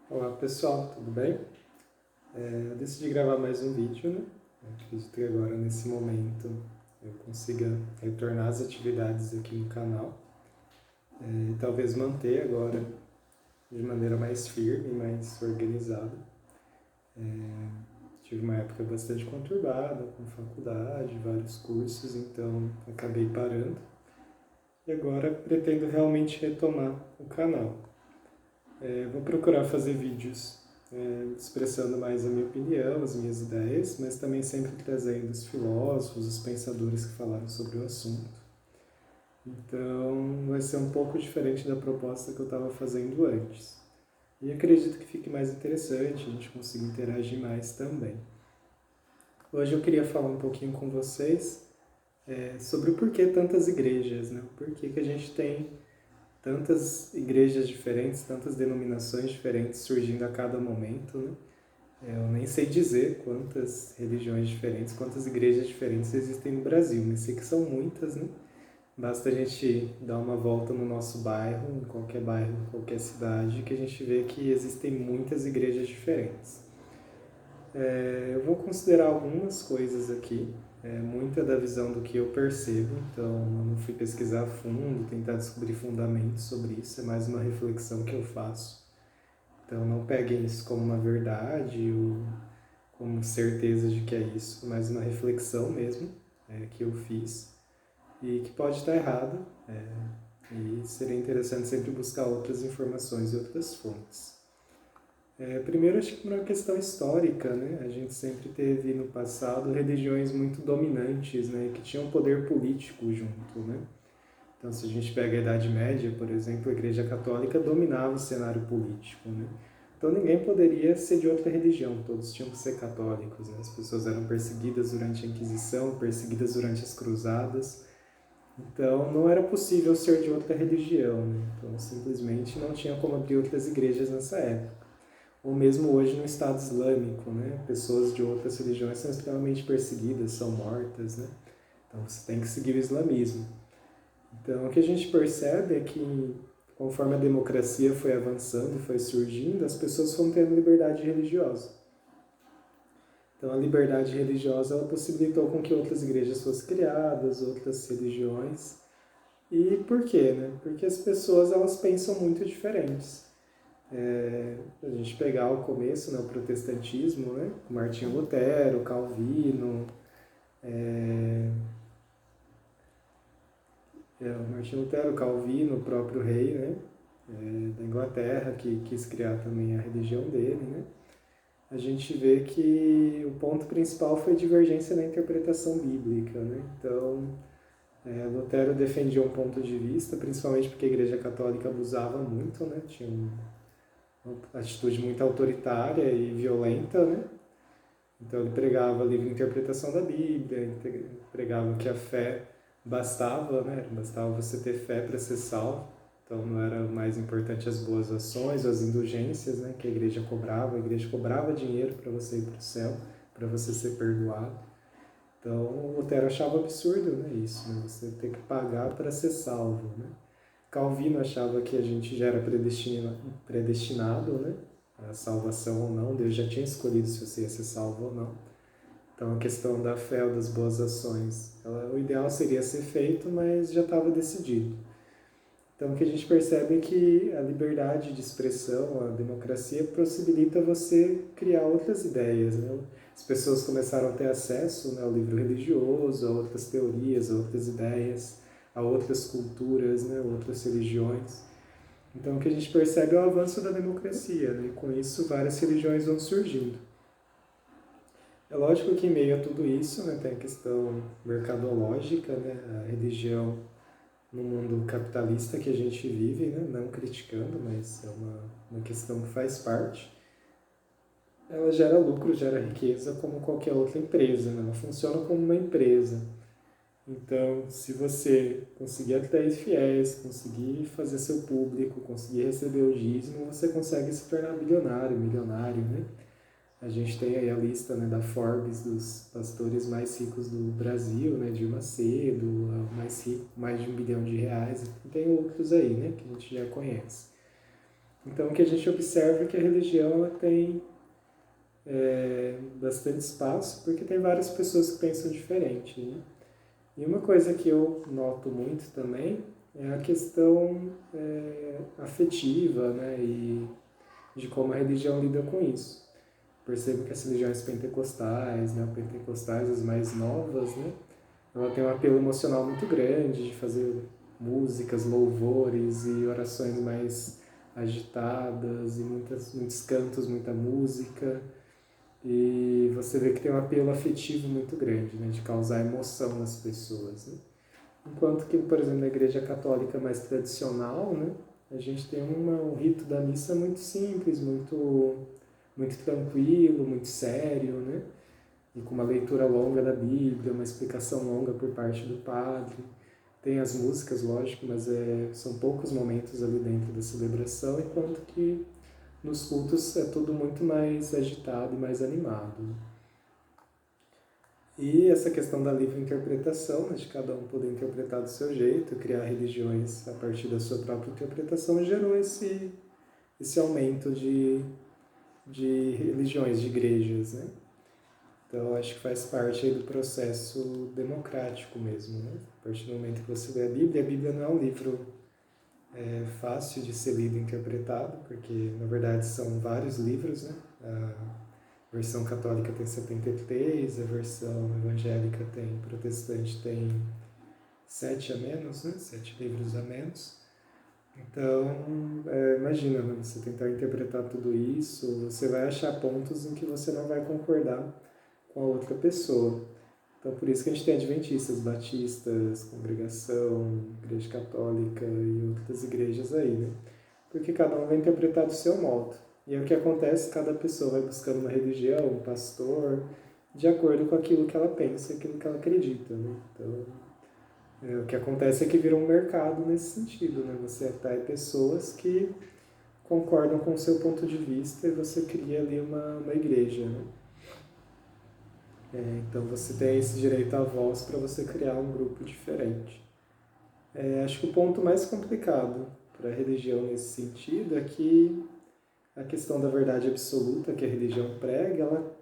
Olá pessoal, tudo bem? Eu decidi gravar mais um vídeo, né? Eu acredito que agora, nesse momento, eu consiga retornar às atividades aqui no canal e talvez manter agora de maneira mais firme, mais organizada. Tive uma época bastante conturbada, com faculdade, vários cursos, então acabei parando. E agora pretendo realmente retomar o canal. Vou procurar fazer vídeos expressando mais a minha opinião, as minhas ideias, mas também sempre trazendo os filósofos, os pensadores que falaram sobre o assunto. Então vai ser um pouco diferente da proposta que eu estava fazendo antes. E acredito que fique mais interessante, a gente consiga interagir mais também. Hoje eu queria falar um pouquinho com vocês sobre o porquê tantas igrejas, né? Por que a gente tem tantas igrejas diferentes, tantas denominações diferentes surgindo a cada momento, né? Eu nem sei dizer quantas religiões diferentes, quantas igrejas diferentes existem no Brasil, mas sei que são muitas, né? Basta a gente dar uma volta no nosso bairro, em qualquer cidade, que a gente vê que existem muitas igrejas diferentes. Eu vou considerar algumas coisas aqui, muita da visão do que eu percebo, então eu não fui pesquisar a fundo, tentar descobrir fundamentos sobre isso, é mais uma reflexão que eu faço. Então não peguem isso como uma verdade ou como certeza de que é isso, mas uma reflexão mesmo que eu fiz e que pode estar errada, e seria interessante sempre buscar outras informações e outras fontes. Primeiro, acho que por uma questão histórica, né? A gente sempre teve no passado religiões muito dominantes, né? Que tinham poder político junto, né? Então, se a gente pega a Idade Média, por exemplo, a Igreja Católica dominava o cenário político, né? Então, ninguém poderia ser de outra religião, todos tinham que ser católicos, né? As pessoas eram perseguidas durante a Inquisição, perseguidas durante as Cruzadas. Então, não era possível ser de outra religião, né? Então, simplesmente não tinha como abrir outras igrejas nessa época. Ou mesmo hoje no Estado Islâmico, né? Pessoas de outras religiões são extremamente perseguidas, são mortas, né? Então, você tem que seguir o islamismo. Então, o que a gente percebe é que, conforme a democracia foi avançando, foi surgindo, as pessoas foram tendo liberdade religiosa. Então, a liberdade religiosa ela possibilitou com que outras igrejas fossem criadas, outras religiões. E por quê? Né? Porque as pessoas elas pensam muito diferentes. A gente pegar o começo, né, o protestantismo, né, Martinho Lutero, Calvino, o Martinho Lutero, Calvino, o próprio rei, né, da Inglaterra, que quis criar também a religião dele, né, a gente vê que o ponto principal foi a divergência na interpretação bíblica, né, então Lutero defendia um ponto de vista, principalmente porque a Igreja Católica abusava muito, né, tinha uma atitude muito autoritária e violenta, né, então ele pregava a livre interpretação da Bíblia, pregava que a fé bastava, né? Bastava você ter fé para ser salvo. Então não era mais importante as boas ações, as indulgências, né? Que a igreja cobrava. A igreja cobrava dinheiro para você ir para o céu, para você ser perdoado. Então Lutero achava absurdo, né? Isso, né? Você ter que pagar para ser salvo, né? Calvino achava que a gente já era predestinado, né? A salvação ou não, Deus já tinha escolhido se você ia ser salvo ou não. Então a questão da fé ou das boas ações, o ideal seria ser feito, mas já estava decidido. Então o que a gente percebe é que a liberdade de expressão, a democracia, possibilita você criar outras ideias. Né? As pessoas começaram a ter acesso, né, ao livro religioso, a outras teorias, a outras ideias, a outras culturas, né, outras religiões. Então o que a gente percebe é o avanço da democracia, né? E com isso várias religiões vão surgindo. É lógico que em meio a tudo isso, né, tem a questão mercadológica, né, a religião no mundo capitalista que a gente vive, né, não criticando, mas é uma questão que faz parte. Ela gera lucro, gera riqueza como qualquer outra empresa, né? Ela funciona como uma empresa. Então, se você conseguir atrair fiéis, conseguir fazer seu público, conseguir receber o dízimo, você consegue se tornar bilionário, milionário, né? A gente tem aí a lista, né, da Forbes dos pastores mais ricos do Brasil, né, Edir Macedo, o mais rico, mais de R$ 1 bilhão, e tem outros aí, né, que a gente já conhece. Então, o que a gente observa é que a religião ela tem bastante espaço, porque tem várias pessoas que pensam diferente, né? E uma coisa que eu noto muito também é a questão afetiva, né? E de como a religião lida com isso. Percebo que as religiões pentecostais, neopentecostais, as mais novas, né? Ela tem um apelo emocional muito grande de fazer músicas, louvores e orações mais agitadas e muitos cantos, muita música. E você vê que tem um apelo afetivo muito grande, né? De causar emoção nas pessoas, né? Enquanto que, por exemplo, na igreja católica mais tradicional, né? A gente tem um rito da missa muito simples, muito tranquilo, muito sério, né? E com uma leitura longa da Bíblia, uma explicação longa por parte do padre. Tem as músicas, lógico, mas são poucos momentos ali dentro da celebração, enquanto que nos cultos é tudo muito mais agitado e mais animado. E essa questão da livre interpretação, né, de cada um poder interpretar do seu jeito, criar religiões a partir da sua própria interpretação, gerou esse aumento de religiões, de igrejas, né? Então, acho que faz parte aí do processo democrático mesmo, né? A partir do momento que você lê a Bíblia não é um livro fácil de ser lido e interpretado, porque, na verdade, são vários livros, né? A versão católica tem 73, a versão evangélica protestante tem 7 a menos, né? 7 livros a menos. Então, imagina, né? Você tentar interpretar tudo isso, você vai achar pontos em que você não vai concordar com a outra pessoa. Então, por isso que a gente tem adventistas, batistas, congregação, igreja católica e outras igrejas aí, né? Porque cada um vai interpretar do seu modo. E aí o que acontece, cada pessoa vai buscando uma religião, um pastor, de acordo com aquilo que ela pensa, aquilo que ela acredita, né? Então, o que acontece é que vira um mercado nesse sentido, né? Você atrai pessoas que concordam com o seu ponto de vista e você cria ali uma igreja, né? Então você tem esse direito à voz para você criar um grupo diferente. Acho que o ponto mais complicado para a religião nesse sentido é que a questão da verdade absoluta que a religião prega, ela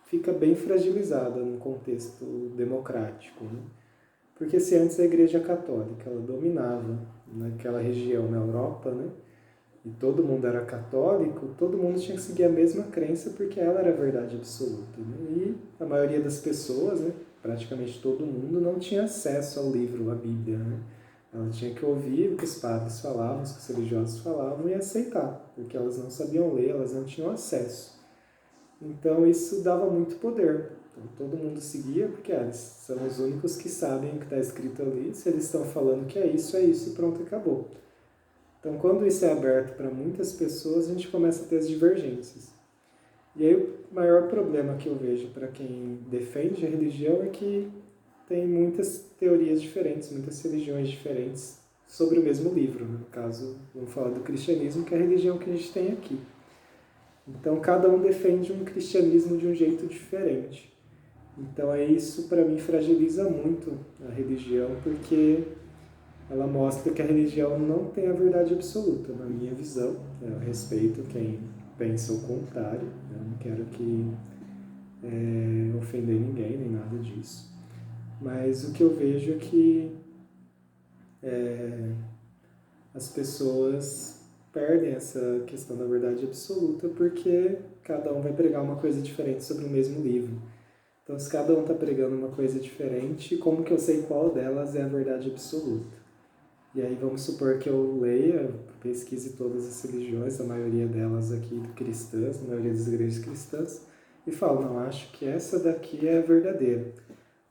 fica bem fragilizada num contexto democrático, né? Porque se antes a Igreja Católica ela dominava naquela região na Europa, né? E todo mundo era católico, todo mundo tinha que seguir a mesma crença porque ela era a verdade absoluta, né? E a maioria das pessoas, né, praticamente todo mundo, não tinha acesso ao livro, à Bíblia, né? Ela tinha que ouvir o que os padres falavam, o que os religiosos falavam e aceitar, porque elas não sabiam ler, elas não tinham acesso. Então isso dava muito poder. Então, todo mundo seguia porque eles são os únicos que sabem o que está escrito ali. Se eles estão falando que é isso e pronto, acabou. Então, quando isso é aberto para muitas pessoas, a gente começa a ter as divergências. E aí, o maior problema que eu vejo para quem defende a religião é que tem muitas teorias diferentes, muitas religiões diferentes sobre o mesmo livro. No caso, vamos falar do cristianismo, que é a religião que a gente tem aqui. Então, cada um defende um cristianismo de um jeito diferente. Então, isso para mim fragiliza muito a religião, porque ela mostra que a religião não tem a verdade absoluta, na minha visão. Eu respeito quem pensa o contrário, eu não quero ofender ninguém, nem nada disso. Mas o que eu vejo é que as pessoas perdem essa questão da verdade absoluta porque cada um vai pregar uma coisa diferente sobre o mesmo livro. Então, se cada um está pregando uma coisa diferente, como que eu sei qual delas é a verdade absoluta? E aí vamos supor que eu leia, pesquise todas as religiões, a maioria delas aqui cristãs, a maioria das igrejas cristãs, e falo, não, acho que essa daqui é a verdadeira.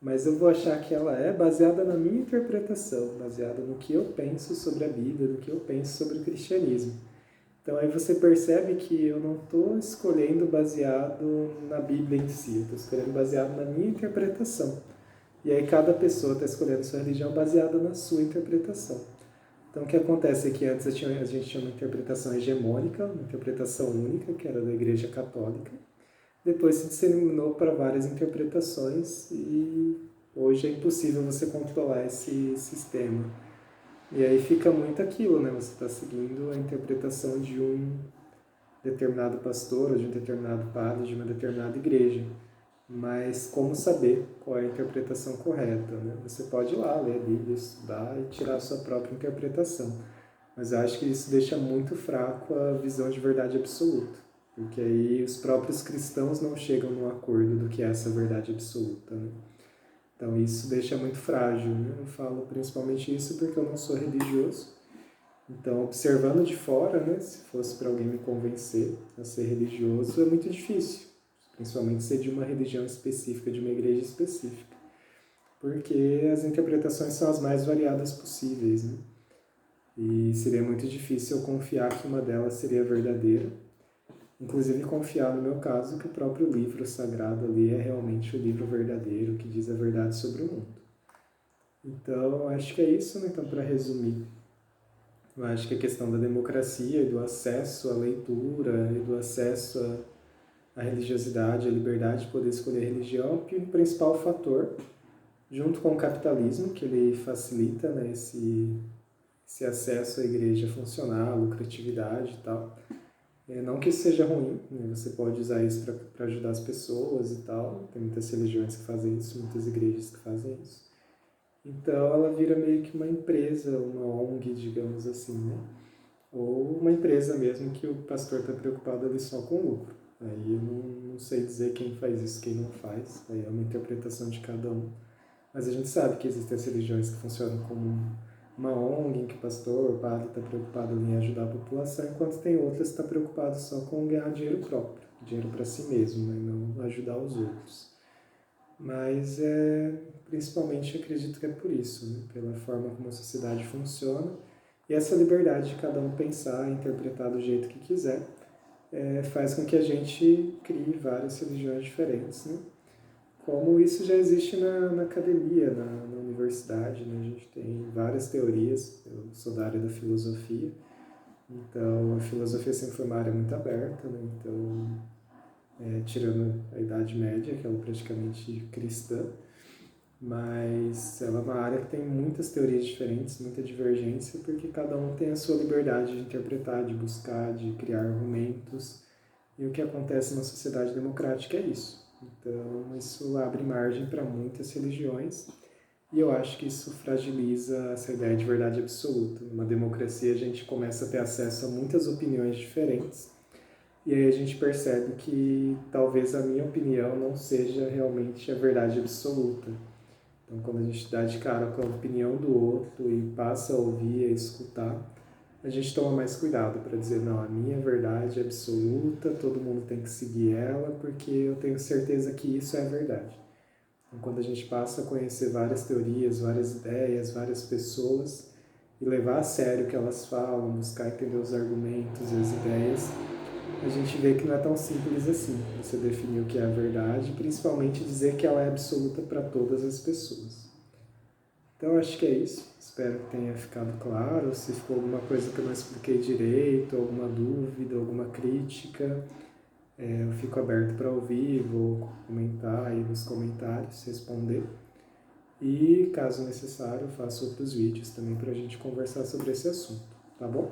Mas eu vou achar que ela é baseada na minha interpretação, baseada no que eu penso sobre a Bíblia, no que eu penso sobre o cristianismo. Então aí você percebe que eu não estou escolhendo baseado na Bíblia em si, eu estou escolhendo baseado na minha interpretação. E aí cada pessoa está escolhendo sua religião baseada na sua interpretação. Então o que acontece é que antes a gente tinha uma interpretação hegemônica, uma interpretação única, que era da Igreja Católica. Depois se disseminou para várias interpretações e hoje é impossível você controlar esse sistema. E aí fica muito aquilo, né? Você está seguindo a interpretação de um determinado pastor, ou de um determinado padre, de uma determinada igreja. Mas como saber qual é a interpretação correta, né? Você pode ir lá, ler a Bíblia, estudar e tirar a sua própria interpretação. Mas eu acho que isso deixa muito fraco a visão de verdade absoluta. Porque aí os próprios cristãos não chegam num acordo do que é essa verdade absoluta, né? Então isso deixa muito frágil, né? Eu falo principalmente isso porque eu não sou religioso. Então, observando de fora, né, se fosse para alguém me convencer a ser religioso, é muito difícil. Principalmente ser de uma religião específica, de uma igreja específica. Porque as interpretações são as mais variadas possíveis, né? E seria muito difícil eu confiar que uma delas seria verdadeira. Inclusive confiar, no meu caso, que o próprio livro sagrado ali é realmente o livro verdadeiro, que diz a verdade sobre o mundo. Então, acho que é isso, né? Então, para resumir, eu acho que a questão da democracia e do acesso à leitura e do acesso à religiosidade, à liberdade de poder escolher a religião é o principal fator, junto com o capitalismo, que ele facilita, né, esse acesso à igreja funcional, lucratividade e tal. Não que isso seja ruim, né? Você pode usar isso para ajudar as pessoas e tal. Tem muitas religiões que fazem isso, muitas igrejas que fazem isso. Então ela vira meio que uma empresa, uma ONG, digamos assim, né? Ou uma empresa mesmo que o pastor está preocupado ali só com o lucro. Aí eu não sei dizer quem faz isso, quem não faz. Aí é uma interpretação de cada um. Mas a gente sabe que existem as religiões que funcionam como uma ONG, em que o pastor, o padre está preocupado em ajudar a população, enquanto tem outras que estão preocupadas só com ganhar dinheiro próprio, dinheiro para si mesmo, né? Não ajudar os outros. Mas principalmente acredito que é por isso, né? Pela forma como a sociedade funciona e essa liberdade de cada um pensar e interpretar do jeito que quiser faz com que a gente crie várias religiões diferentes, né? Como isso já existe na academia, na universidade, né? A gente tem várias teorias, eu sou da área da filosofia, então a filosofia sempre foi uma área muito aberta, né? Então, tirando a Idade Média, que ela é praticamente cristã, mas ela é uma área que tem muitas teorias diferentes, muita divergência, porque cada um tem a sua liberdade de interpretar, de buscar, de criar argumentos, e o que acontece na sociedade democrática é isso. Então, isso abre margem para muitas religiões e eu acho que isso fragiliza essa ideia de verdade absoluta. Numa democracia, a gente começa a ter acesso a muitas opiniões diferentes e aí a gente percebe que talvez a minha opinião não seja realmente a verdade absoluta. Então, quando a gente dá de cara com a opinião do outro e passa a ouvir, a escutar, a gente toma mais cuidado para dizer, não, a minha verdade é absoluta, todo mundo tem que seguir ela, porque eu tenho certeza que isso é a verdade. Então, quando a gente passa a conhecer várias teorias, várias ideias, várias pessoas, e levar a sério o que elas falam, buscar entender os argumentos e as ideias, a gente vê que não é tão simples assim, você definir o que é a verdade, principalmente dizer que ela é absoluta para todas as pessoas. Então acho que é isso. Espero que tenha ficado claro. Se ficou alguma coisa que eu não expliquei direito, alguma dúvida, alguma crítica, eu fico aberto para ouvir, vou comentar aí nos comentários, responder. E caso necessário, eu faço outros vídeos também para a gente conversar sobre esse assunto, tá bom?